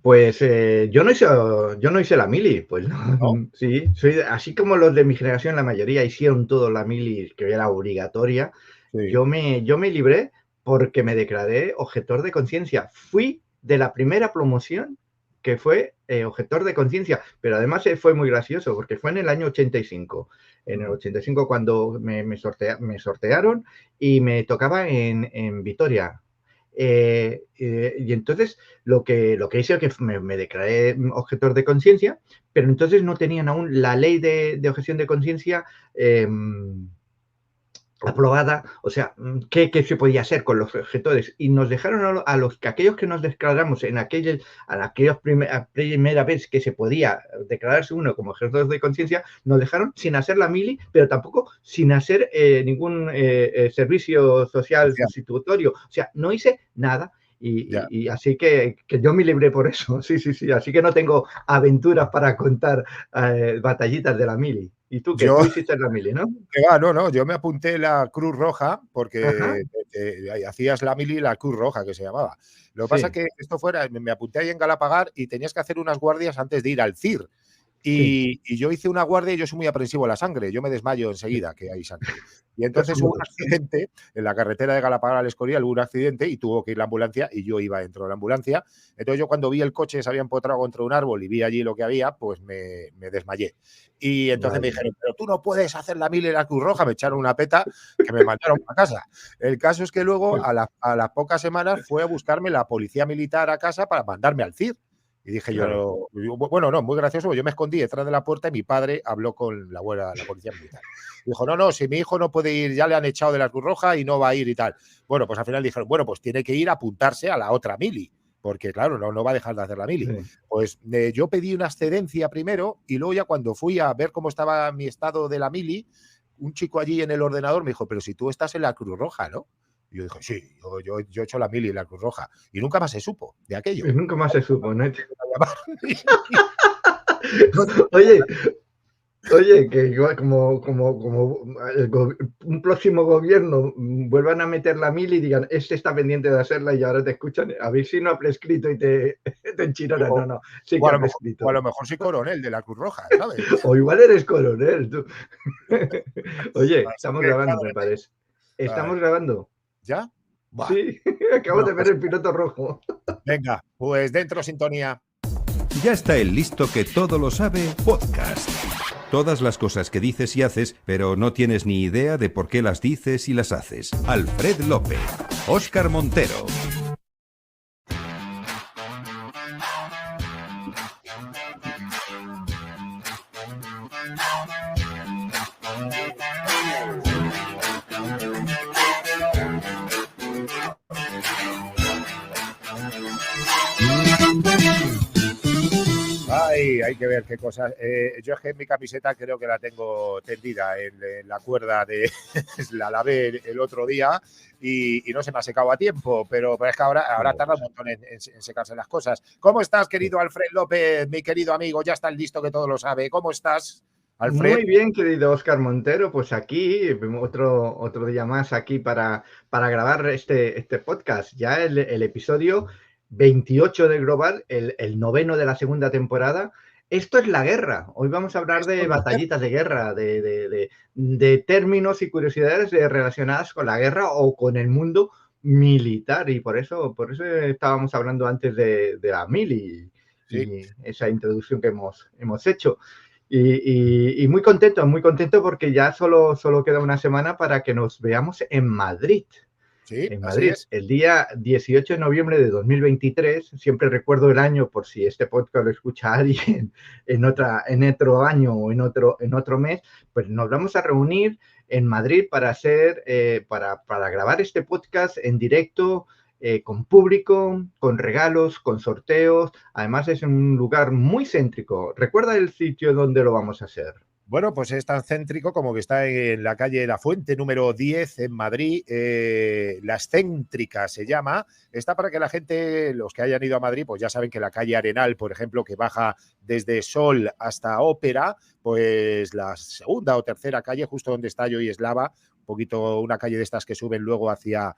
Pues yo no hice la mili, pues no. ¿no? Sí, soy así como los de mi generación, la mayoría hicieron todo la mili, que era obligatoria. Sí. Yo me libré porque me declaré objetor de conciencia. Fui de la primera promoción que fue objetor de conciencia, pero además fue muy gracioso porque fue en el año 85. En el 85 cuando me sortearon y me tocaba en Vitoria. Y entonces lo que hice es que me declaré objetor de conciencia, pero entonces no tenían aún la ley de objeción de conciencia eh, aprobada, o sea, ¿qué se podía hacer con los objetores? Y nos dejaron aquellos que nos declaramos a primera vez que se podía declararse uno como objetor de conciencia, nos dejaron sin hacer la mili, pero tampoco sin hacer ningún servicio social Social, sustitutorio. O sea, no hice nada. ya. Y así que yo me libré por eso, sí, sí, sí. Así que no tengo aventuras para contar batallitas de la mili. ¿Y tú qué? Yo, Tú hiciste la mili, ¿no? que va, no, yo me apunté la Cruz Roja Ajá, porque hacías la mili la Cruz Roja, que se llamaba. Lo que pasa sí. que esto fuera, me apunté ahí en Galapagar y tenías que hacer unas guardias antes de ir al CIR. Sí, Y yo hice una guardia y yo soy muy aprensivo a la sangre, yo me desmayo sí, enseguida que hay sangre. Y entonces hubo un todos. accidente en la carretera de Galapagar al Escorial, hubo un accidente y tuvo que ir la ambulancia y yo iba dentro de la ambulancia. Entonces yo cuando vi el coche se había empotrado contra un árbol y vi allí lo que había, pues me desmayé. Y entonces me Vaya. dijeron, pero tú no puedes hacer la mili en la Cruz Roja, me echaron una peta que me mandaron a casa. El caso es que luego a las pocas semanas fue a buscarme la policía militar a casa para mandarme al CIR. Y dije Claro. yo, bueno, no, muy gracioso, yo me escondí detrás de la puerta y mi padre habló con la abuela, la policía militar. Dijo, no, si mi hijo no puede ir, ya le han echado de la Cruz Roja y no va a ir y tal. Bueno, pues al final dijeron, bueno, pues tiene que ir a apuntarse a la otra mili, porque claro, no va a dejar de hacer la mili. Sí. Pues yo pedí una excedencia primero y luego ya cuando fui a ver cómo estaba mi estado de la mili, un chico allí en el ordenador me dijo, pero si tú estás en la Cruz Roja, ¿no? Y yo dije, sí, yo he hecho la mili en la Cruz Roja. Y nunca más se supo de aquello. Y nunca más se supo, ¿no? Y Oye, oye, que igual como un próximo gobierno vuelvan a meter la mili y digan, este está pendiente de hacerla y ahora te escuchan, a ver si no ha prescrito y te enchironan. No, no, sí o que a ha lo mejor, o a prescrito. lo mejor soy coronel de la Cruz Roja, ¿sabes? O igual eres coronel, tú. Oye, Así estamos que grabando, me cuádrate. parece. Ay, ¿Estamos grabando? ¿ya? Buah. Sí, acabo Bueno, de ver pues el piloto rojo. venga, pues dentro sintonía. Ya está el Listo que todo lo sabe podcast. Todas las cosas que dices y haces, pero no tienes ni idea de por qué las dices y las haces. Alfred López, Óscar Montero. Ay, hay que ver qué cosas. Yo es que en mi camiseta creo que la tengo tendida en la cuerda de la lavé el otro día y no se me ha secado a tiempo, pero es que ahora Bueno, tarda un pues, montón en secarse las cosas. ¿Cómo estás, querido Alfred López, mi querido amigo? Ya está listo que todo lo sabe. ¿Cómo estás, Alfred? muy bien, querido Óscar Montero, pues aquí otro día más aquí para grabar este podcast. Ya el episodio 28 de Global, el noveno de la segunda temporada. Esto es la guerra. Hoy vamos a hablar Esto de es la guerra. batallitas de guerra, de términos y curiosidades relacionadas con la guerra o con el mundo militar. Y por eso estábamos hablando antes de la mili Sí. y esa introducción que hemos hecho. Y muy contento porque ya solo queda una semana para que nos veamos en Madrid. Sí, En así Madrid, es. el día 18 de noviembre de 2023, siempre recuerdo el año por si este podcast lo escucha alguien en otro año o en otro mes, pues nos vamos a reunir en Madrid para grabar este podcast en directo, con público, con regalos, con sorteos. Además es un lugar muy céntrico. ¿Recuerda el sitio donde lo vamos a hacer? Bueno, pues es tan céntrico como que está en la calle La Fuente número 10 en Madrid. La Excéntrica se llama. Está para que la gente, los que hayan ido a Madrid, pues ya saben que la calle Arenal, por ejemplo, que baja desde Sol hasta Ópera, pues la segunda o tercera calle, justo donde está yo y Eslava, un poquito una calle de estas que suben luego hacia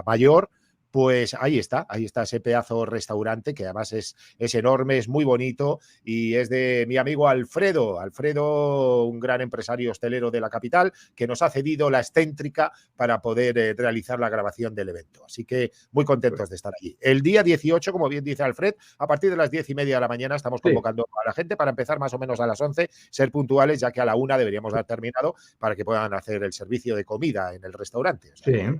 Mayor, Pues ahí está ese pedazo restaurante que además es enorme, es muy bonito y es de mi amigo Alfredo, un gran empresario hostelero de la capital que nos ha cedido la excéntrica para poder realizar la grabación del evento. Así que muy contentos de estar allí. El día 18, como bien dice Alfred, a partir de las 10:30 de la mañana estamos convocando a la gente para empezar más o menos a las 11, ser puntuales, ya que a la 1 deberíamos haber terminado para que puedan hacer el servicio de comida en el restaurante. O sea,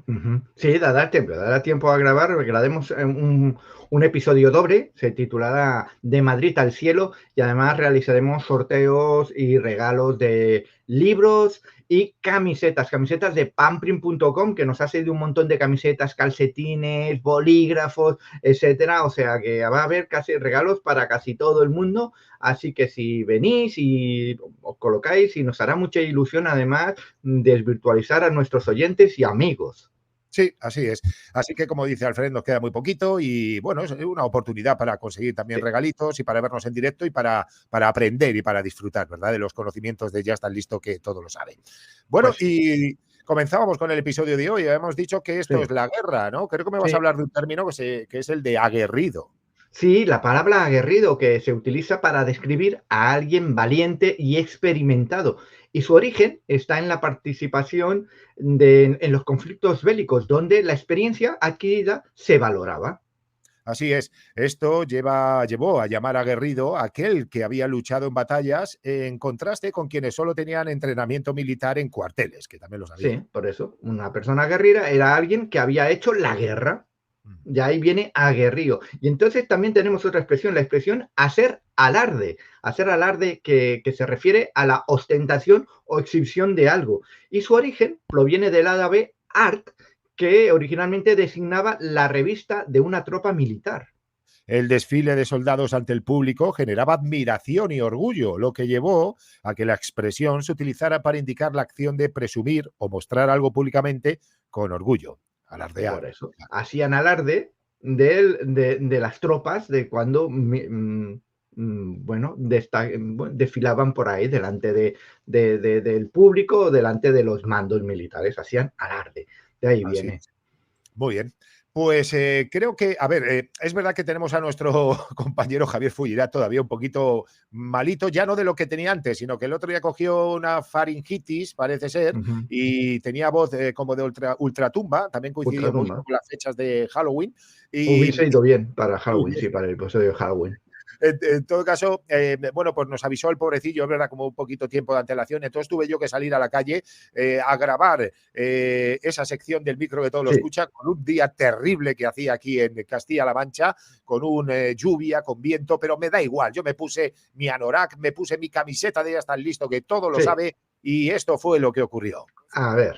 sí, dará tiempo a grabar, porque grabemos un episodio doble, se titulará De Madrid al Cielo, y además realizaremos sorteos y regalos de libros y camisetas de Pamprin.com, que nos ha cedido un montón de camisetas, calcetines, bolígrafos, etcétera. O sea que va a haber casi regalos para casi todo el mundo. Así que si venís y os colocáis, y nos hará mucha ilusión además desvirtualizar a nuestros oyentes y amigos. Sí, así es. Así que, como dice Alfred, nos queda muy poquito y, bueno, es una oportunidad para conseguir también regalitos y para vernos en directo y para aprender y para disfrutar, ¿verdad?, de los conocimientos de Ya Estás Listo, que todo lo sabe. Bueno, pues, y comenzábamos con el episodio de hoy. Hemos dicho que esto es la guerra, ¿no? Creo que me vas a hablar de un término que es el de aguerrido. Sí, la palabra aguerrido, que se utiliza para describir a alguien valiente y experimentado. Y su origen está en la participación en los conflictos bélicos, donde la experiencia adquirida se valoraba. Así es. Esto llevó a llamar aguerrido a aquel que había luchado en batallas, en contraste con quienes solo tenían entrenamiento militar en cuarteles, que también lo sabían. Sí, por eso. Una persona aguerrida era alguien que había hecho la guerra. De ahí viene aguerrido. Y entonces también tenemos otra expresión, la expresión hacer alarde que se refiere a la ostentación o exhibición de algo. Y su origen proviene del árabe art, que originalmente designaba la revista de una tropa militar. El desfile de soldados ante el público generaba admiración y orgullo, lo que llevó a que la expresión se utilizara para indicar la acción de presumir o mostrar algo públicamente con orgullo. Alardear. Por eso, hacían alarde de las tropas de cuando desfilaban por ahí delante del público, delante de los mandos militares, hacían alarde. De ahí viene. Muy bien. Pues creo que, a ver, es verdad que tenemos a nuestro compañero Javier Fullirá todavía un poquito malito, ya no de lo que tenía antes, sino que el otro día cogió una faringitis, parece ser, y tenía voz como de ultratumba, también coincidía un poquito con las fechas de Halloween. Y hubiese ido bien para Halloween, sí, para el episodio de Halloween. En todo caso, bueno, pues nos avisó el pobrecillo, es verdad, como un poquito tiempo de antelación, entonces tuve yo que salir a la calle a grabar esa sección del micro que todo lo escucha, con un día terrible que hacía aquí en Castilla-La Mancha, con lluvia, con viento, pero me da igual, yo me puse mi anorak, me puse mi camiseta de Ya Estás Listo, que todo lo sabe, y esto fue lo que ocurrió. A ver.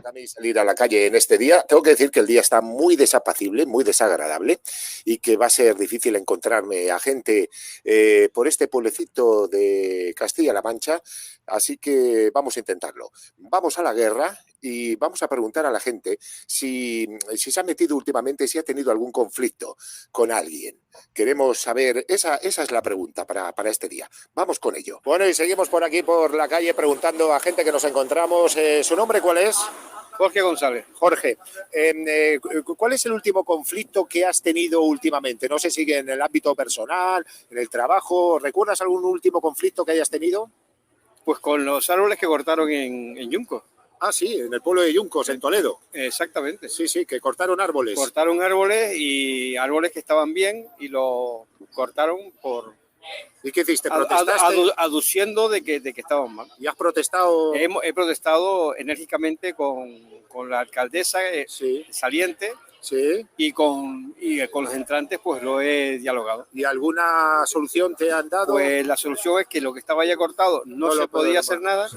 También salir a la calle en este día. Tengo que decir que el día está muy desapacible, muy desagradable, y que va a ser difícil encontrarme a gente por este pueblecito de Castilla-La Mancha, así que vamos a intentarlo. Vamos a la guerra y vamos a preguntar a la gente si se ha metido últimamente, si ha tenido algún conflicto con alguien. Queremos saber, esa es la pregunta para este día. Vamos con ello. Bueno, y seguimos por aquí, por la calle, preguntando a gente que nos encontramos. ¿Su nombre cuál es? Jorge González. Jorge, ¿cuál es el último conflicto que has tenido últimamente? No sé si en el ámbito personal, en el trabajo. ¿Recuerdas algún último conflicto que hayas tenido? Pues con los árboles que cortaron en Yunco. Ah, sí, en el pueblo de Yuncos, en Toledo. Exactamente. Sí, que cortaron árboles. Cortaron árboles y árboles que estaban bien y los cortaron por... ¿Y qué hiciste? ¿Protestaste? Aduciendo de que estaban mal. ¿Y has protestado? He protestado enérgicamente con la alcaldesa saliente. Sí. Y con los entrantes pues lo he dialogado. ¿Y alguna solución te han dado? Pues la solución es que lo que estaba ya cortado no se podía hacer nada,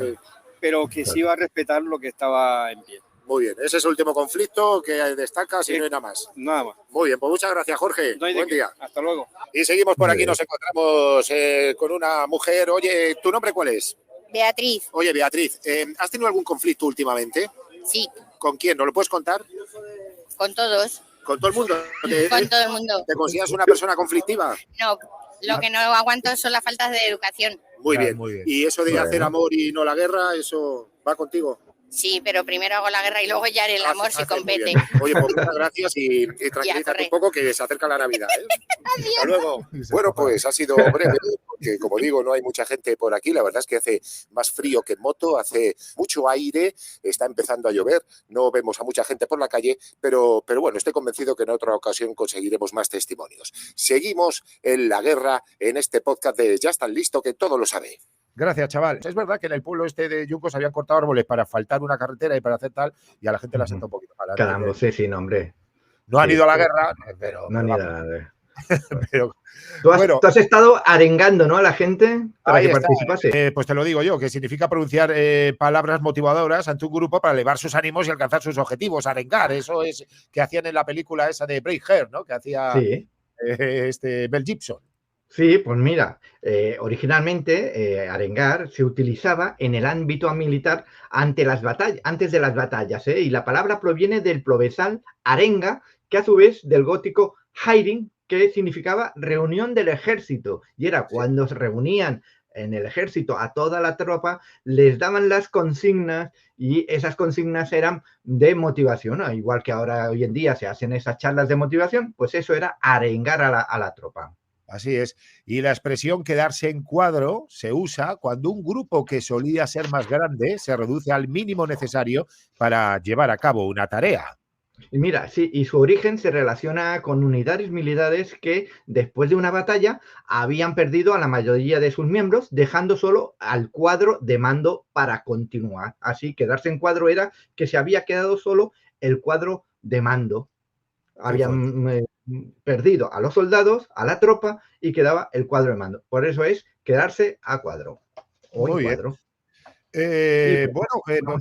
pero que se iba a respetar lo que estaba en pie. Muy bien, ese es el último conflicto que destacas y no hay nada más. Nada más. Muy bien, pues muchas gracias, Jorge. No hay Buen día. Hasta luego. Y seguimos por aquí, nos encontramos con una mujer. Oye, ¿tu nombre cuál es? Beatriz. Oye, Beatriz, ¿has tenido algún conflicto últimamente? Sí. ¿Con quién? ¿Nos lo puedes contar? Con todos. ¿Con todo el mundo? Con todo el mundo. ¿Te consideras una persona conflictiva? No, lo que no aguanto son las faltas de educación. Muy bien. Y eso de hacer amor y no la guerra, ¿eso va contigo? Sí, pero primero hago la guerra y luego ya haré el amor si compete. Oye, pues muchas gracias y tranquilízate un poco que se acerca la Navidad. Hasta luego. Bueno, pues ha sido breve, porque como digo, no hay mucha gente por aquí. La verdad es que hace más frío que en moto, hace mucho aire, está empezando a llover, no vemos a mucha gente por la calle, pero bueno, estoy convencido que en otra ocasión conseguiremos más testimonios. Seguimos en la guerra en este podcast de Ya están listo, que todo lo sabe. Gracias, chaval. Es verdad que en el pueblo este de Yuncos habían cortado árboles para asfaltar una carretera y para hacer tal, y a la gente la senta un poquito mal. Caramba, sí, no, hombre. No han ido a la guerra, pero... No han ido a la guerra. Pero, tú has estado arengando, ¿no?, a la gente para que participase. Pues te lo digo yo, que significa pronunciar palabras motivadoras ante un grupo para elevar sus ánimos y alcanzar sus objetivos, arengar. Eso es que hacían en la película esa de Braveheart, ¿no?, que hacía Mel Gibson. Sí, pues mira, originalmente arengar se utilizaba en el ámbito militar antes de las batallas, y la palabra proviene del provenzal arenga, que a su vez del gótico hairing, que significaba reunión del ejército, y era cuando se reunían en el ejército a toda la tropa, les daban las consignas y esas consignas eran de motivación, ¿no? Igual que ahora hoy en día se hacen esas charlas de motivación, pues eso era arengar a la tropa. Así es. Y la expresión quedarse en cuadro se usa cuando un grupo que solía ser más grande se reduce al mínimo necesario para llevar a cabo una tarea. Y mira, sí, y su origen se relaciona con unidades militares que después de una batalla habían perdido a la mayoría de sus miembros, dejando solo al cuadro de mando para continuar. Así, quedarse en cuadro era que se había quedado solo el cuadro de mando. Habían perdido a los soldados, a la tropa, y quedaba el cuadro de mando. Por eso es quedarse a cuadro. O en cuadro.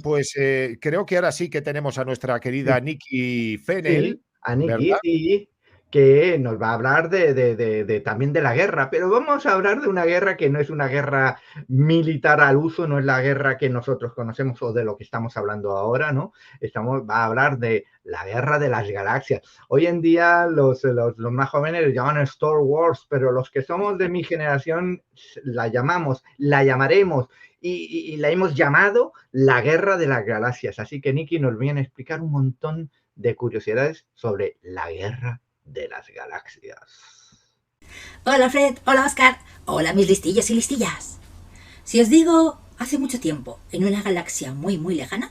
Pues creo que ahora sí que tenemos a nuestra querida Nikki Fennell. Sí, a Nikki, que nos va a hablar también de la guerra, pero vamos a hablar de una guerra que no es una guerra militar al uso, no es la guerra que nosotros conocemos o de lo que estamos hablando ahora, ¿no? Va a hablar de la guerra de las galaxias. Hoy en día los más jóvenes le llaman Star Wars, pero los que somos de mi generación la llamaremos y la hemos llamado la guerra de las galaxias. Así que Nikki nos viene a explicar un montón de curiosidades sobre la guerra de las galaxias. Hola Fred, hola Oscar, hola mis listillos y listillas. Si os digo hace mucho tiempo, en una galaxia muy muy lejana,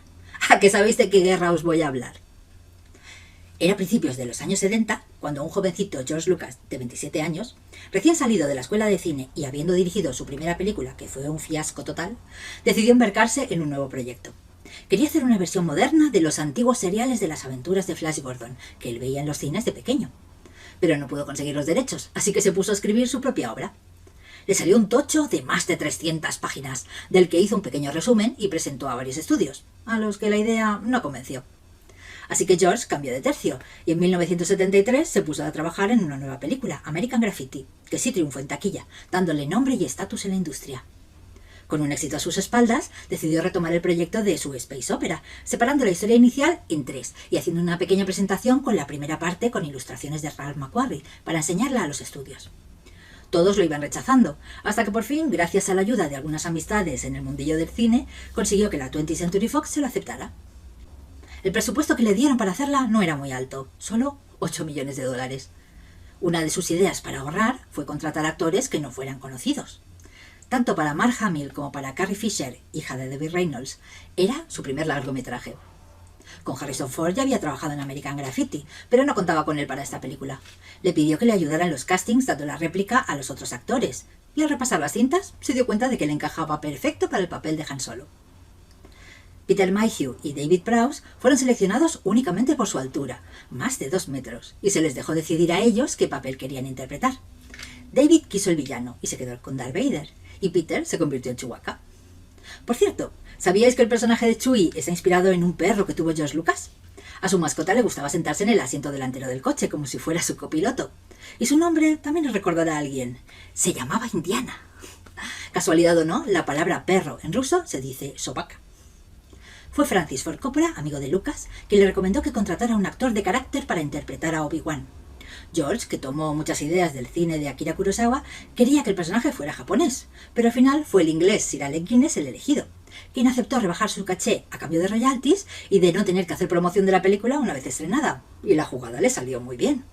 ¿a qué sabéis de qué guerra os voy a hablar? Era a principios de los años 70, cuando un jovencito George Lucas, de 27 años, recién salido de la escuela de cine y habiendo dirigido su primera película, que fue un fiasco total, decidió embarcarse en un nuevo proyecto. Quería hacer una versión moderna de los antiguos seriales de las aventuras de Flash Gordon, que él veía en los cines de pequeño. Pero no pudo conseguir los derechos, así que se puso a escribir su propia obra. Le salió un tocho de más de 300 páginas, del que hizo un pequeño resumen y presentó a varios estudios, a los que la idea no convenció. Así que George cambió de tercio, y en 1973 se puso a trabajar en una nueva película, American Graffiti, que sí triunfó en taquilla, dándole nombre y estatus en la industria. Con un éxito a sus espaldas, decidió retomar el proyecto de su space opera, separando la historia inicial en 3 y haciendo una pequeña presentación con la primera parte con ilustraciones de Ralph McQuarrie para enseñarla a los estudios. Todos lo iban rechazando, hasta que por fin, gracias a la ayuda de algunas amistades en el mundillo del cine, consiguió que la 20th Century Fox se lo aceptara. El presupuesto que le dieron para hacerla no era muy alto, solo $8 millones. Una de sus ideas para ahorrar fue contratar actores que no fueran conocidos. Tanto para Mark Hamill como para Carrie Fisher, hija de Debbie Reynolds, era su primer largometraje. Con Harrison Ford ya había trabajado en American Graffiti, pero no contaba con él para esta película. Le pidió que le ayudara en los castings dando la réplica a los otros actores, y al repasar las cintas se dio cuenta de que le encajaba perfecto para el papel de Han Solo. Peter Mayhew y David Prowse fueron seleccionados únicamente por su altura, más de 2 metros, y se les dejó decidir a ellos qué papel querían interpretar. David quiso el villano y se quedó con Darth Vader, y Peter se convirtió en Chewbacca. Por cierto, ¿sabíais que el personaje de Chewie está inspirado en un perro que tuvo George Lucas? A su mascota le gustaba sentarse en el asiento delantero del coche, como si fuera su copiloto. Y su nombre también le recordará a alguien. Se llamaba Indiana. Casualidad o no, la palabra perro en ruso se dice sobaka. Fue Francis Ford Coppola, amigo de Lucas, quien le recomendó que contratara a un actor de carácter para interpretar a Obi-Wan. George, que tomó muchas ideas del cine de Akira Kurosawa, quería que el personaje fuera japonés, pero al final fue el inglés Sir Alec Guinness el elegido, quien aceptó rebajar su caché a cambio de royalties y de no tener que hacer promoción de la película una vez estrenada. Y la jugada le salió muy bien.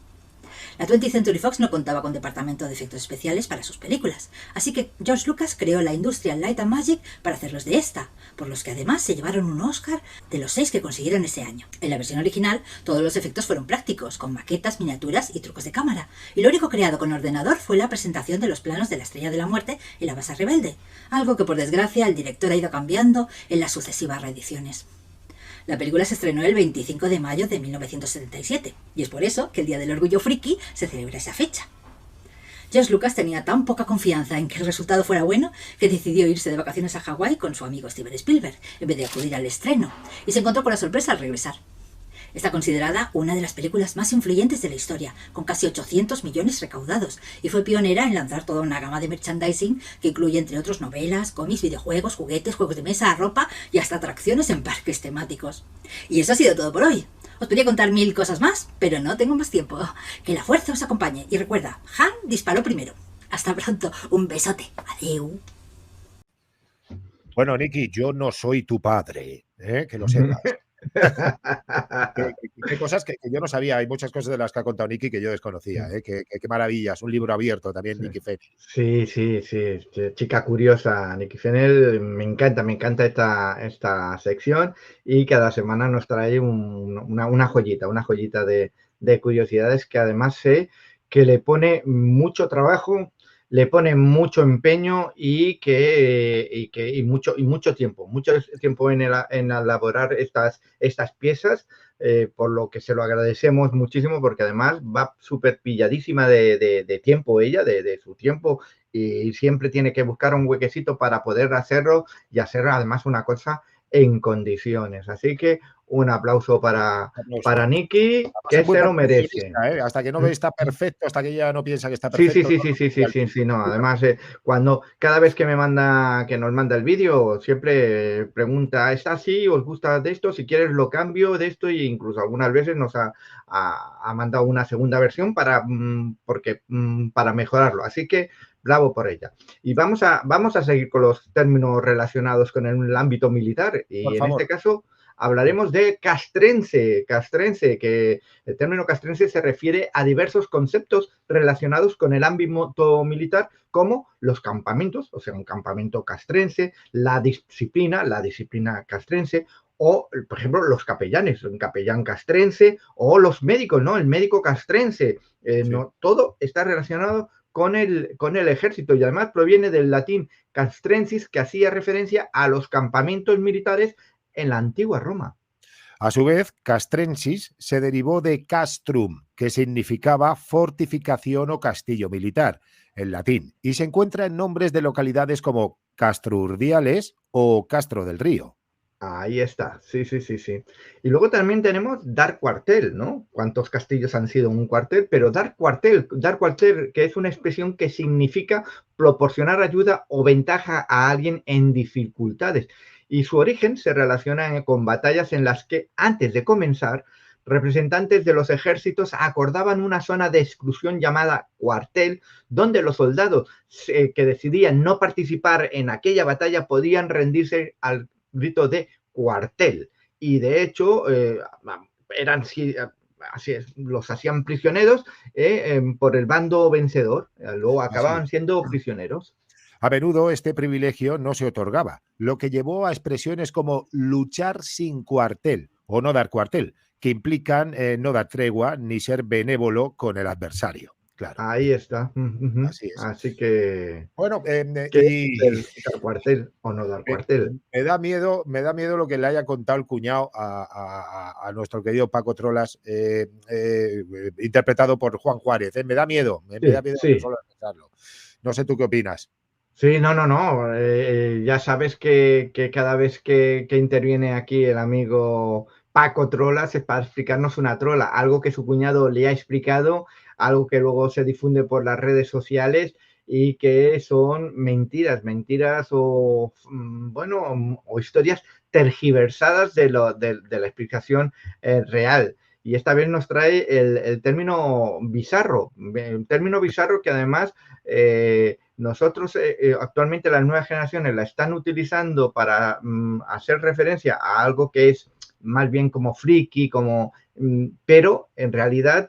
La 20th Century Fox no contaba con departamento de efectos especiales para sus películas, así que George Lucas creó la Industrial Light and Magic para hacerlos de esta, por los que además se llevaron un Oscar de los 6 que consiguieron ese año. En la versión original, todos los efectos fueron prácticos, con maquetas, miniaturas y trucos de cámara, y lo único creado con ordenador fue la presentación de los planos de la Estrella de la Muerte y la Base Rebelde, algo que por desgracia el director ha ido cambiando en las sucesivas reediciones. La película se estrenó el 25 de mayo de 1977, y es por eso que el Día del Orgullo Friki se celebra esa fecha. George Lucas tenía tan poca confianza en que el resultado fuera bueno que decidió irse de vacaciones a Hawái con su amigo Steven Spielberg, en vez de acudir al estreno, y se encontró con la sorpresa al regresar. Está considerada una de las películas más influyentes de la historia, con casi 800 millones recaudados, y fue pionera en lanzar toda una gama de merchandising que incluye, entre otros, novelas, cómics, videojuegos, juguetes, juegos de mesa, ropa y hasta atracciones en parques temáticos. Y eso ha sido todo por hoy. Os podría contar 1000 cosas más, pero no tengo más tiempo. Que la fuerza os acompañe. Y recuerda, Han disparó primero. Hasta pronto. Un besote. Adeu. Bueno, Nicky, yo no soy tu padre, que lo sepas. Qué cosas que yo no sabía. Hay muchas cosas de las que ha contado Nicky que yo desconocía. Qué maravillas. Un libro abierto también, Sí. Nicky Fennell. Sí. Chica curiosa, Nicky Fennell. Me encanta esta sección y cada semana nos trae una joyita de curiosidades que además sé que le pone mucho trabajo, le pone mucho empeño y mucho tiempo en elaborar estas piezas, por lo que se lo agradecemos muchísimo, porque además va súper pilladísima de tiempo ella, de su tiempo, y siempre tiene que buscar un huequecito para poder hacerlo y hacer además una cosa en condiciones. Así que un aplauso para Nicky, que se lo merece. Hasta que no ve está perfecto, hasta que ella no piensa que está perfecto. Sí. No, además, cada vez que nos manda el vídeo, siempre pregunta, ¿está así? ¿Os gusta de esto? Si quieres lo cambio de esto, e incluso algunas veces nos ha mandado una segunda versión para mejorarlo. Así que bravo por ella. Y vamos a seguir con los términos relacionados con el ámbito militar. Y en este caso hablaremos de castrense, que el término castrense se refiere a diversos conceptos relacionados con el ámbito militar, como los campamentos, o sea, un campamento castrense, la disciplina castrense, o, por ejemplo, los capellanes, un capellán castrense, o los médicos, ¿no? El médico castrense. No, todo está relacionado con el ejército, y además proviene del latín castrensis, que hacía referencia a los campamentos militares en la antigua Roma. A su vez, castrensis se derivó de castrum, que significaba fortificación o castillo militar, en latín, y se encuentra en nombres de localidades como Castro Urdiales o Castro del Río. Ahí está, sí. Y luego también tenemos dar cuartel, ¿no? ¿Cuántos castillos han sido un cuartel? Pero dar cuartel, que es una expresión que significa proporcionar ayuda o ventaja a alguien en dificultades. Y su origen se relaciona con batallas en las que, antes de comenzar, representantes de los ejércitos acordaban una zona de exclusión llamada cuartel, donde los soldados que decidían no participar en aquella batalla podían rendirse al grito de cuartel, y de hecho los hacían prisioneros por el bando vencedor, luego acababan siendo prisioneros. A menudo este privilegio no se otorgaba, lo que llevó a expresiones como luchar sin cuartel o no dar cuartel, que implican no dar tregua ni ser benévolo con el adversario. Claro. Ahí está. Así es. Así que... Bueno, dar cuartel o no dar cuartel. Me da miedo lo que le haya contado el cuñado a nuestro querido Paco Trolas, interpretado por Juan Juárez. Me da miedo. Me da miedo solo pensarlo. No sé tú qué opinas. Sí, no. Ya sabes que cada vez que interviene aquí el amigo Paco Trolas es para explicarnos una trola, algo que su cuñado le ha explicado, algo que luego se difunde por las redes sociales y que son mentiras o historias tergiversadas de la explicación real. y esta vez nos trae el término bizarro, un término bizarro que además nosotros actualmente las nuevas generaciones la están utilizando para hacer referencia a algo que es más bien como friki, pero en realidad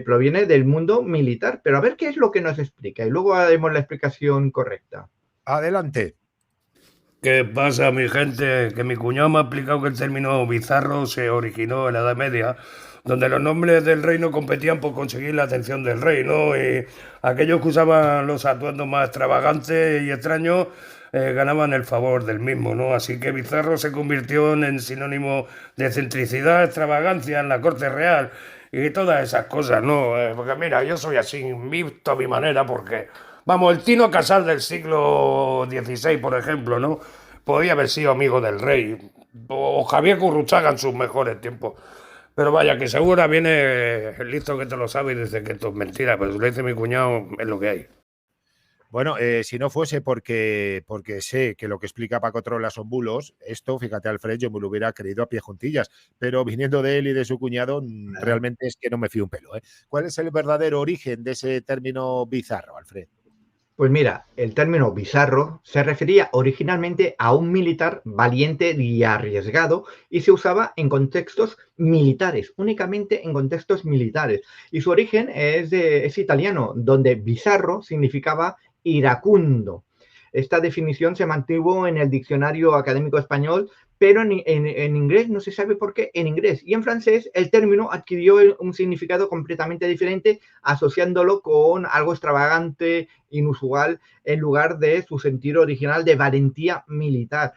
proviene del mundo militar. Pero a ver qué es lo que nos explica y luego haremos la explicación correcta. Adelante. ¿Qué pasa, mi gente? Que mi cuñado me ha explicado que el término bizarro se originó en la Edad Media, donde los nobles del reino competían por conseguir la atención del rey, ¿no? Y aquellos que usaban los atuendos más extravagantes y extraños ganaban el favor del mismo, ¿no? Así que bizarro se convirtió en sinónimo de excentricidad, extravagancia en la corte real y todas esas cosas, ¿no? Porque mira, yo soy así, visto a mi manera, porque, vamos, el Tino Casal del siglo XVI, por ejemplo, ¿no? Podía haber sido amigo del rey, o Javier Curruchaga en sus mejores tiempos. Pero vaya, que seguro viene el listo que te lo sabe y dice que esto es mentira, pero si lo dice mi cuñado, es lo que hay. Bueno, si no fuese porque sé que lo que explica Paco Trola son bulos, esto, fíjate, Alfred, yo me lo hubiera creído a pie juntillas, pero viniendo de él y de su cuñado, realmente es que no me fío un pelo, ¿eh? ¿Cuál es el verdadero origen de ese término bizarro, Alfred? Pues mira, el término bizarro se refería originalmente a un militar valiente y arriesgado y se usaba en contextos militares, únicamente en contextos militares. Y su origen es italiano, donde bizarro significaba iracundo. Esta definición se mantuvo en el diccionario académico español, pero en inglés no se sabe por qué en inglés. Y en francés el término adquirió un significado completamente diferente, asociándolo con algo extravagante, inusual, en lugar de su sentido original de valentía militar.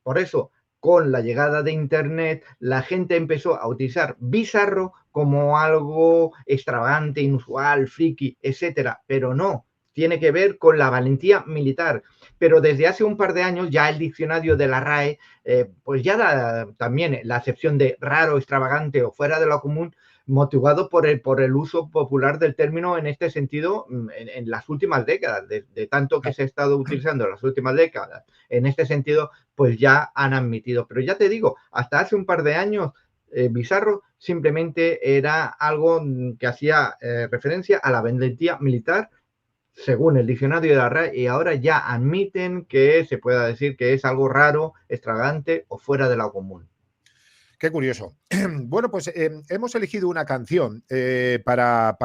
Por eso, con la llegada de Internet, la gente empezó a utilizar bizarro como algo extravagante, inusual, friki, etcétera, pero no. Tiene que ver con la valentía militar. Pero desde hace un par de años ya el diccionario de la RAE pues ya da también la acepción de raro, extravagante o fuera de lo común, motivado por el uso popular del término en este sentido en las últimas décadas, de tanto que se ha estado utilizando en las últimas décadas. En este sentido, pues ya han admitido. Pero ya te digo, hasta hace un par de años, bizarro simplemente era algo que hacía referencia a la valentía militar, según el diccionario de la RAE, y ahora ya admiten que se pueda decir que es algo raro, extravagante o fuera de lo común. Qué curioso. Bueno, pues hemos elegido una canción para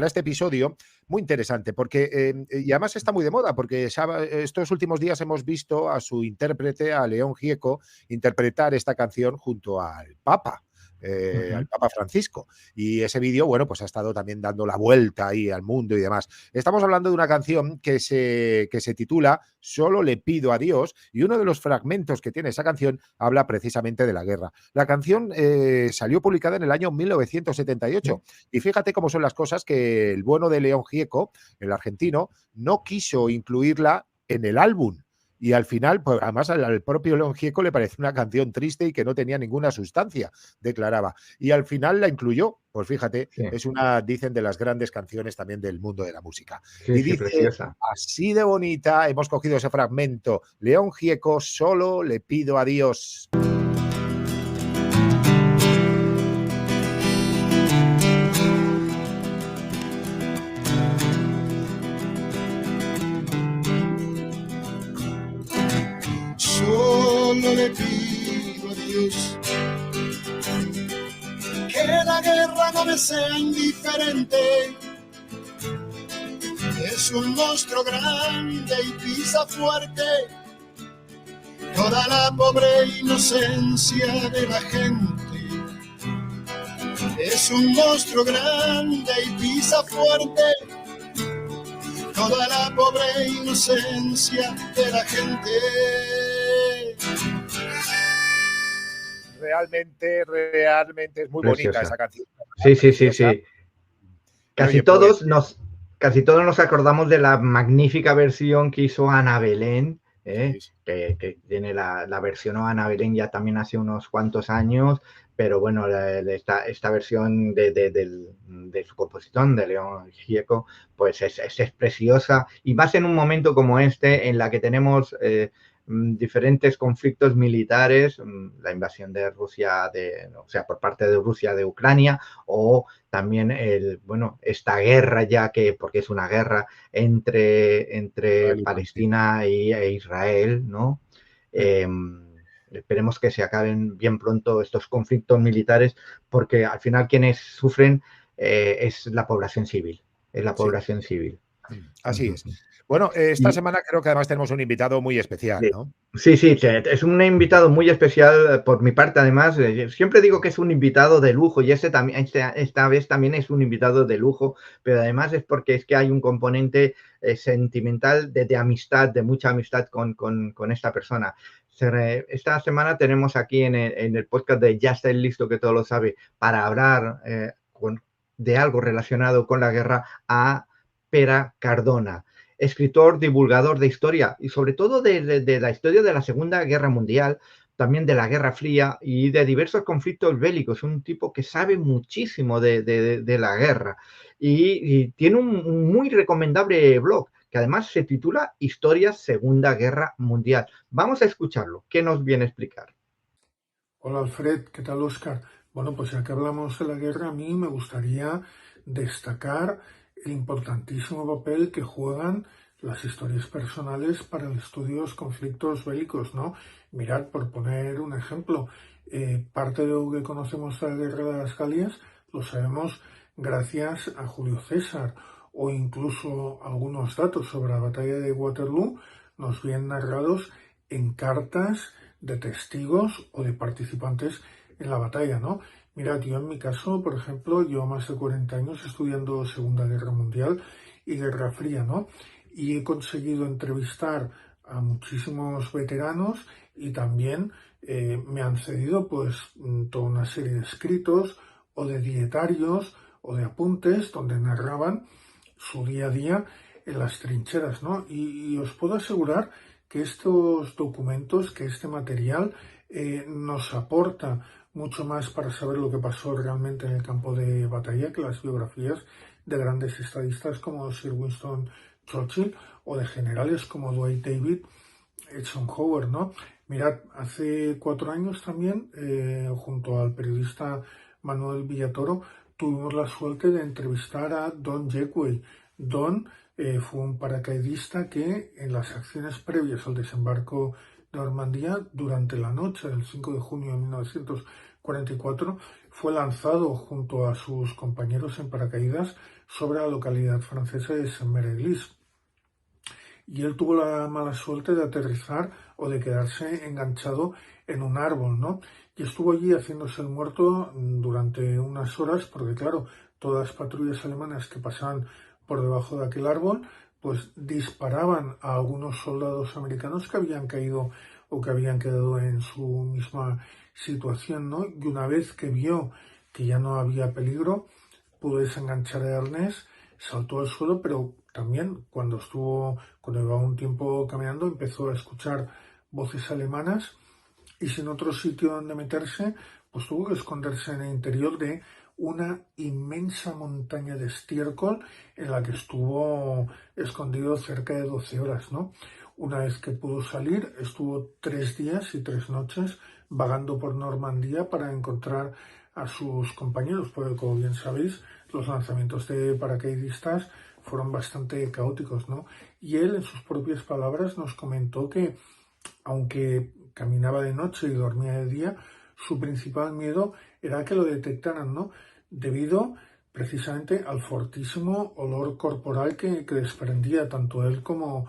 este episodio muy interesante, porque y además está muy de moda, porque estos últimos días hemos visto a su intérprete, a León Gieco, interpretar esta canción junto al Papa. Al Papa Francisco, y ese vídeo, bueno, pues ha estado también dando la vuelta ahí al mundo y demás. Estamos hablando de una canción que se titula Solo le pido a Dios, y uno de los fragmentos que tiene esa canción habla precisamente de la guerra. La canción salió publicada en el año 1978, y fíjate cómo son las cosas, que el bueno de León Gieco, el argentino, no quiso incluirla en el álbum. Y al final, pues además al propio León Gieco le pareció una canción triste y que no tenía ninguna sustancia, declaraba. Y al final la incluyó. Pues fíjate, sí. Es una, dicen, de las grandes canciones también del mundo de la música. Sí, y dice, preciosa. Así de bonita, hemos cogido ese fragmento. León Gieco, Solo le pido a Dios. Solo le pido a Dios que la guerra no me sea indiferente. Es un monstruo grande y pisa fuerte toda la pobre inocencia de la gente. Es un monstruo grande y pisa fuerte toda la pobre inocencia de la gente. Realmente es muy bonita esa canción. Sí. Casi todos nos acordamos de la magnífica versión que hizo Ana Belén, que tiene la versionó Ana Belén ya también hace unos cuantos años, pero bueno, esta versión de su composición, de León Gieco, pues es preciosa, y más en un momento como este, en la que tenemos diferentes conflictos militares, la invasión de Rusia, por parte de Rusia de Ucrania, o también esta guerra porque es una guerra entre Palestina e Israel, ¿no? Esperemos que se acaben bien pronto estos conflictos militares, porque al final quienes sufren es la población civil. Es la población civil. Así es. Bueno, esta semana creo que además tenemos un invitado muy especial, ¿no? Sí, es un invitado muy especial por mi parte, además. Siempre digo que es un invitado de lujo y esta vez también es un invitado de lujo, pero además es porque es que hay un componente sentimental de amistad, de mucha amistad con esta persona. Esta semana tenemos aquí en el podcast de Ya está el listo que todo lo sabe para hablar de algo relacionado con la guerra a Pere Cardona, escritor, divulgador de historia y sobre todo de la historia de la Segunda Guerra Mundial, también de la Guerra Fría y de diversos conflictos bélicos. Un tipo que sabe muchísimo de la guerra y tiene un muy recomendable blog que además se titula Historia Segunda Guerra Mundial. Vamos a escucharlo. ¿Qué nos viene a explicar? Hola Alfred, ¿qué tal Óscar? Bueno, pues ya que hablamos de la guerra, a mí me gustaría destacar el importantísimo papel que juegan las historias personales para el estudio de los conflictos bélicos, ¿no? Mirad, por poner un ejemplo, parte de lo que conocemos de la Guerra de las Galias lo sabemos gracias a Julio César, o incluso algunos datos sobre la batalla de Waterloo nos vienen narrados en cartas de testigos o de participantes en la batalla, ¿no? Mirad, yo en mi caso, por ejemplo, llevo más de 40 años estudiando Segunda Guerra Mundial y Guerra Fría, ¿no? Y he conseguido entrevistar a muchísimos veteranos y también me han cedido pues toda una serie de escritos o de dietarios o de apuntes donde narraban su día a día en las trincheras, ¿no? Y os puedo asegurar que estos documentos, que este material nos aporta mucho más para saber lo que pasó realmente en el campo de batalla que las biografías de grandes estadistas como Sir Winston Churchill o de generales como Dwight David, Eisenhower, ¿no? Mirad, hace 4 años también, junto al periodista Manuel Villatoro, tuvimos la suerte de entrevistar a Don Jackway. Don fue un paracaidista que en las acciones previas al desembarco de Normandía, durante la noche del 5 de junio de 1944, fue lanzado junto a sus compañeros en paracaídas sobre la localidad francesa de Saint-Mère-Église. Y él tuvo la mala suerte de aterrizar o de quedarse enganchado en un árbol, ¿no? Y estuvo allí haciéndose el muerto durante unas horas, porque claro, todas las patrullas alemanas que pasaban por debajo de aquel árbol, pues disparaban a algunos soldados americanos que habían caído o que habían quedado en su misma situación, ¿no? Y una vez que vio que ya no había peligro, pudo desenganchar el arnés, saltó al suelo, pero también cuando llevaba un tiempo caminando, empezó a escuchar voces alemanas y sin otro sitio donde meterse, pues tuvo que esconderse en el interior de una inmensa montaña de estiércol en la que estuvo escondido cerca de 12 horas, ¿no? Una vez que pudo salir, estuvo 3 días y 3 noches vagando por Normandía para encontrar a sus compañeros, porque como bien sabéis, los lanzamientos de paracaidistas fueron bastante caóticos, ¿no? Y él, en sus propias palabras, nos comentó que, aunque caminaba de noche y dormía de día, su principal miedo era que lo detectaran, ¿no? Debido precisamente al fortísimo olor corporal que desprendía tanto él como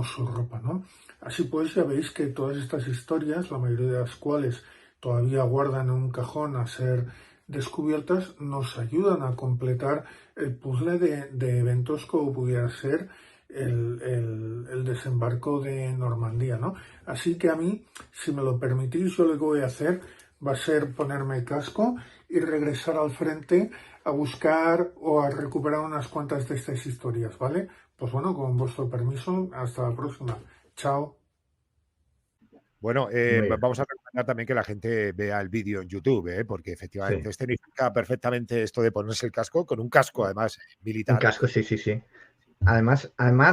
su ropa, ¿no? Así pues, ya veis que todas estas historias, la mayoría de las cuales todavía guardan en un cajón a ser descubiertas, nos ayudan a completar el puzzle de eventos como pudiera ser el desembarco de Normandía, ¿no? Así que a mí, si me lo permitís, yo lo que voy a hacer va a ser ponerme el casco y regresar al frente a buscar o a recuperar unas cuantas de estas historias, ¿vale? Pues bueno, con vuestro permiso, hasta la próxima. Chao. Bueno, vamos a recomendar también que la gente vea el vídeo en YouTube, porque efectivamente escenifica perfectamente esto de ponerse el casco, con un casco además militar. Un casco, sí. Además,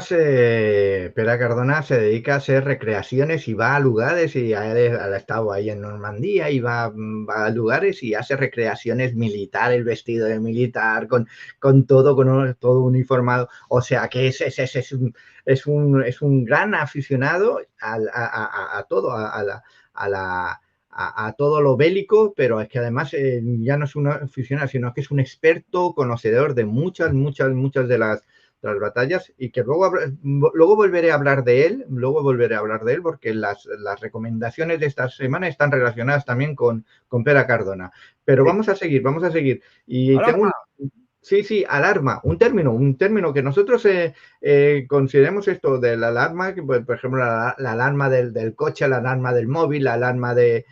Pere Cardona se dedica a hacer recreaciones y va a lugares y ha estado ahí en Normandía y va a lugares y hace recreaciones militares, vestido de militar, con todo uniformado. O sea que es un gran aficionado a todo, a todo lo bélico, pero es que además ya no es un aficionado, sino que es un experto conocedor de muchas de las batallas, y que luego volveré a hablar de él, porque las recomendaciones de esta semana están relacionadas también con Pere Cardona. Pero sí, vamos a seguir. Y ¡Alarma! Sí, alarma, un término que nosotros consideremos esto de la alarma, que, por ejemplo, la alarma del coche, la alarma del móvil, la alarma de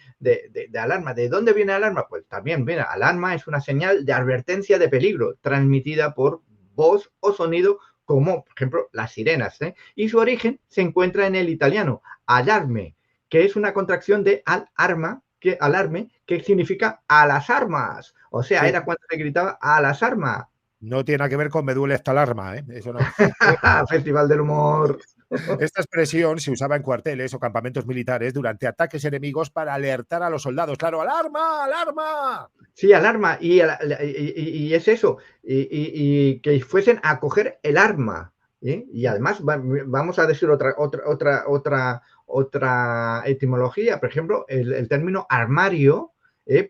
alarma. ¿De dónde viene alarma? Pues también, mira, alarma es una señal de advertencia de peligro transmitida por voz o sonido, como por ejemplo las sirenas, y su origen se encuentra en el italiano alarme, que es una contracción de alarme, que significa a las armas. O sea, sí, era cuando se gritaba a las armas. No tiene nada que ver con me duele esta alarma, ¿eh? Eso no. Festival del humor. Esta expresión se usaba en cuarteles o campamentos militares durante ataques enemigos para alertar a los soldados. Claro, ¡alarma, alarma! Sí, alarma. Y es eso. Y que fuesen a coger el arma. Y además vamos a decir otra etimología. Por ejemplo, el término armario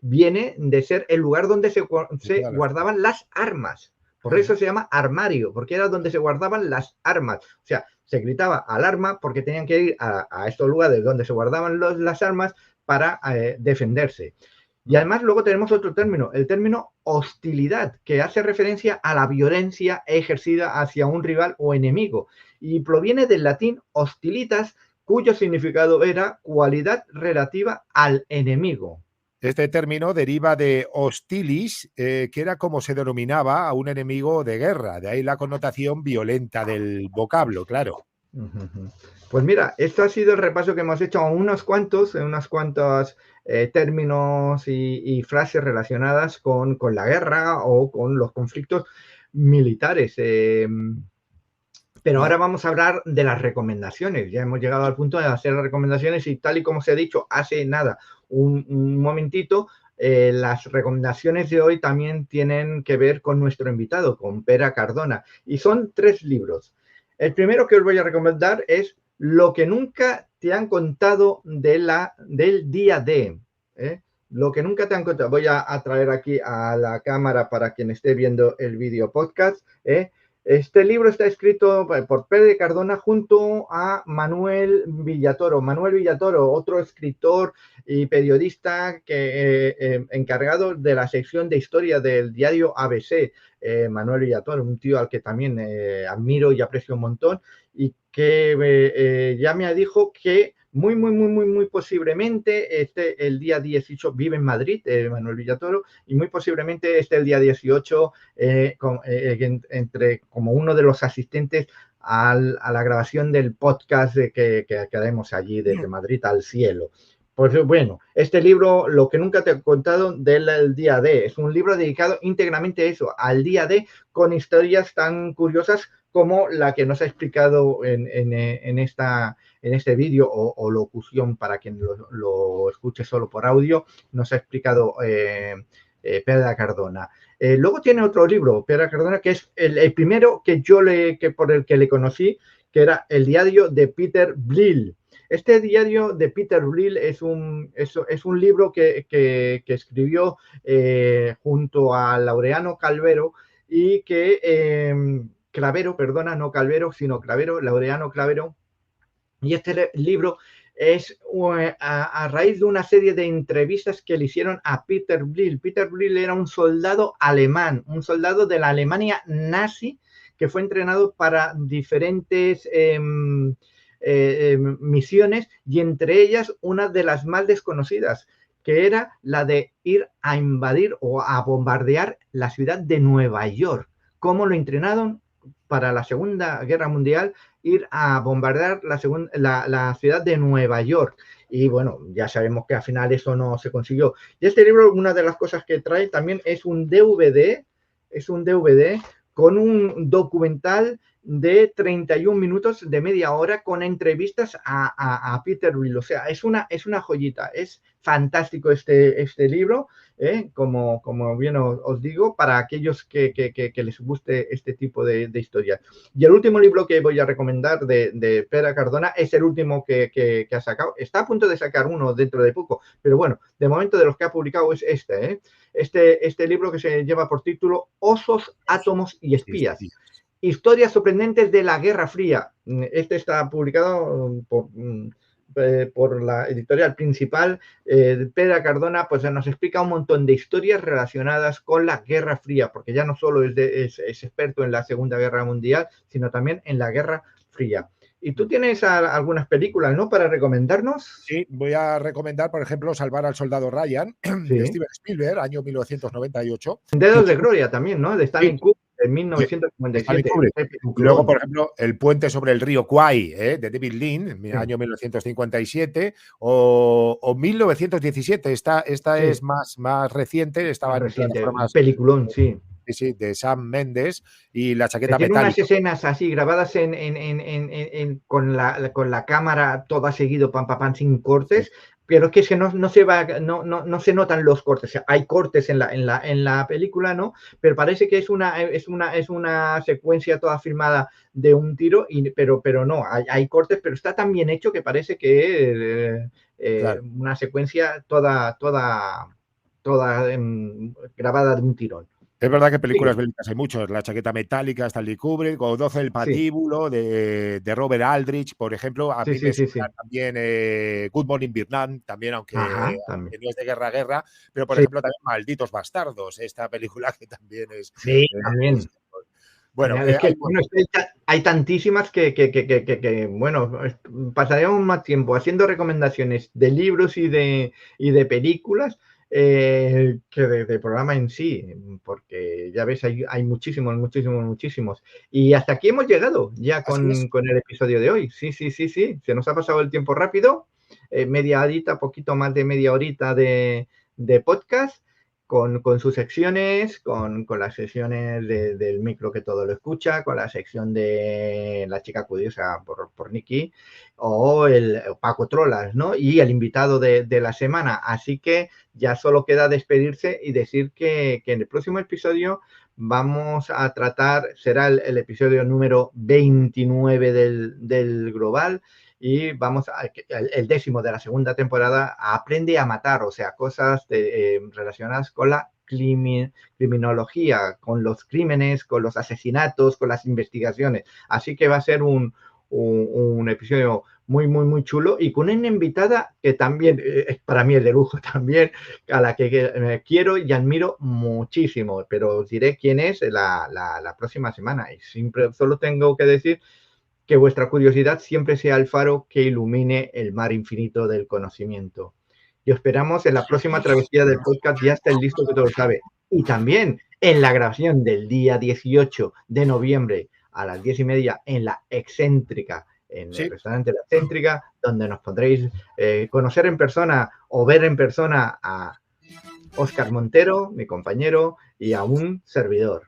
viene de ser el lugar donde se guardaban las armas. Por eso se llama armario, porque era donde se guardaban las armas. O sea, se gritaba alarma porque tenían que ir a estos lugares donde se guardaban las armas para defenderse. Y además luego tenemos otro término, el término hostilidad, que hace referencia a la violencia ejercida hacia un rival o enemigo. Y proviene del latín hostilitas, cuyo significado era cualidad relativa al enemigo. Este término deriva de hostilis, que era como se denominaba a un enemigo de guerra. De ahí la connotación violenta del vocablo, claro. Pues mira, esto ha sido el repaso que hemos hecho a unos cuantos términos y frases relacionadas con la guerra o con los conflictos militares. Pero ahora vamos a hablar de las recomendaciones. Ya hemos llegado al punto de hacer las recomendaciones y tal y como se ha dicho hace nada, un momentito, las recomendaciones de hoy también tienen que ver con nuestro invitado, con Pere Cardona. Y son 3 libros. El primero que os voy a recomendar es Lo que nunca te han contado del día D. Lo que nunca te han contado. Voy a traer aquí a la cámara para quien esté viendo el video podcast. Este libro está escrito por Pere Cardona junto a Manuel Villatoro. Manuel Villatoro, otro escritor y periodista encargado de la sección de historia del diario ABC. Manuel Villatoro, un tío al que también admiro y aprecio un montón, y que ya me dijo que muy posiblemente el día 18 vive en Madrid, Manuel Villatoro, y muy posiblemente el día 18 entre como uno de los asistentes a la grabación del podcast que haremos allí desde Madrid al cielo. Pues bueno, este libro, Lo que nunca te he contado del día D, es un libro dedicado íntegramente a eso, al día D, con historias tan curiosas como la que nos ha explicado en este vídeo o locución para quien lo escuche solo por audio, nos ha explicado Pere Cardona. Luego tiene otro libro, Pere Cardona, que es el primero por el que le conocí, que era el diario de Peter Brill. Este diario de Peter Brill es un libro que escribió junto a Laureano Clavero y que Laureano Clavero. Y este libro es a raíz de una serie de entrevistas que le hicieron a Peter Brill. Peter Brill era un soldado alemán, un soldado de la Alemania nazi que fue entrenado para diferentes misiones, y entre ellas una de las más desconocidas, que era la de ir a invadir o a bombardear la ciudad de Nueva York. ¿Cómo lo entrenaron para la Segunda Guerra Mundial? Ir a bombardear la ciudad de Nueva York. Y bueno, ya sabemos que al final eso no se consiguió. Y este libro, una de las cosas que trae también es un DVD con un documental de 31 minutos, de media hora, con entrevistas a Peter Brill. O sea, es una joyita, es fantástico este libro, como bien os digo, para aquellos que les guste este tipo de historias. Y el último libro que voy a recomendar de Pere Cardona es el último que ha sacado. Está a punto de sacar uno dentro de poco, pero bueno, de momento de los que ha publicado es este libro que se lleva por título Osos, Átomos y Espías. Historias sorprendentes de la Guerra Fría. Este está publicado por la editorial principal. Pere Cardona pues nos explica un montón de historias relacionadas con la Guerra Fría, porque ya no solo es experto en la Segunda Guerra Mundial, sino también en la Guerra Fría. Y tú tienes algunas películas, ¿no?, para recomendarnos. Sí, voy a recomendar, por ejemplo, Salvar al Soldado Ryan, de Steven Spielberg, año 1998. Dedos de Gloria también, ¿no?, de Stanley Kubrick, en 1957. Luego, por ejemplo, El puente sobre el río Kwai, de David Lean, año 1957, o 1917. Esta es más reciente, estaba en plataformas. Peliculón, sí. Sí, de Sam Mendes, y La chaqueta tiene metálica. Unas escenas así grabadas con la cámara toda seguido, pam, sin cortes, pero es que no se notan los cortes. O sea, hay cortes en la película, ¿no? Pero parece que es una secuencia toda filmada de un tiro, pero no, hay cortes, pero está tan bien hecho que parece que una secuencia toda grabada de un tirón. Es verdad que películas bélicas hay muchos, La chaqueta metálica, Stanley Kubrick, o 12 el patíbulo, de Robert Aldrich, por ejemplo. A mí me suena también Good Morning Vietnam, también, aunque no es de guerra, pero por ejemplo también Malditos Bastardos, esta película que también es... Sí, también. Bueno, hay tantísimas que bueno, pasaremos más tiempo haciendo recomendaciones de libros y de películas que de programa en sí, porque ya ves, hay muchísimos. Y hasta aquí hemos llegado ya con el episodio de hoy. Sí, se nos ha pasado el tiempo rápido, media horita, poquito más de media horita de podcast, con sus secciones, con las secciones del micro que todo lo escucha, con la sección de La chica curiosa por Nikki, o el Paco Trolas, ¿no? Y el invitado de la semana. Así que ya solo queda despedirse y decir que en el próximo episodio vamos a tratar, será el episodio número 29 del Global, y vamos el 10º de la segunda temporada, Aprende a matar, o sea, cosas relacionadas con la criminología, con los crímenes, con los asesinatos, con las investigaciones. Así que va a ser un episodio muy chulo, y con una invitada que también para mí es de lujo también, a la que quiero y admiro muchísimo, pero os diré quién es la próxima semana. Y solo tengo que decir que vuestra curiosidad siempre sea el faro que ilumine el mar infinito del conocimiento. Y os esperamos en la próxima travesía del podcast Ya está el listo que todo lo sabe. Y también en la grabación del día 18 de noviembre a las 10:30 en la Excéntrica, en el restaurante La Excéntrica, donde nos podréis conocer en persona o ver en persona a Óscar Montero, mi compañero, y a un servidor.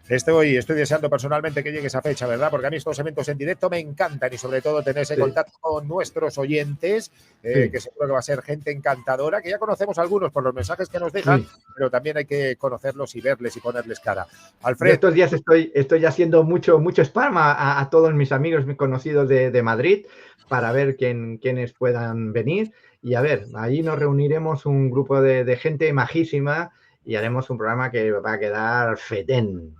Estoy deseando personalmente que llegue esa fecha, ¿verdad? Porque a mí estos eventos en directo me encantan, y sobre todo tener ese contacto con nuestros oyentes, que seguro que va a ser gente encantadora, que ya conocemos algunos por los mensajes que nos dejan, pero también hay que conocerlos y verles y ponerles cara. Alfred. Estos días estoy haciendo mucho spam a todos mis amigos, mis conocidos de Madrid, para ver quiénes puedan venir. Y a ver, allí nos reuniremos un grupo de gente majísima y haremos un programa que va a quedar fetén.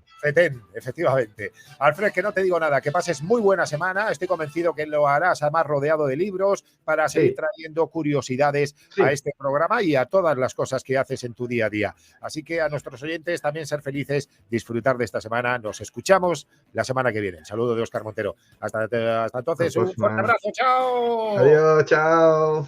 Efectivamente. Alfred, que no te digo nada, que pases muy buena semana. Estoy convencido que lo harás además rodeado de libros para seguir trayendo curiosidades a este programa y a todas las cosas que haces en tu día a día. Así que a nuestros oyentes también ser felices, disfrutar de esta semana. Nos escuchamos la semana que viene. Saludo de Óscar Montero. Hasta entonces, un fuerte abrazo. ¡Chao! Adiós, chao.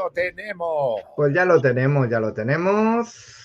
lo tenemos. Pues ya lo tenemos, ya lo tenemos.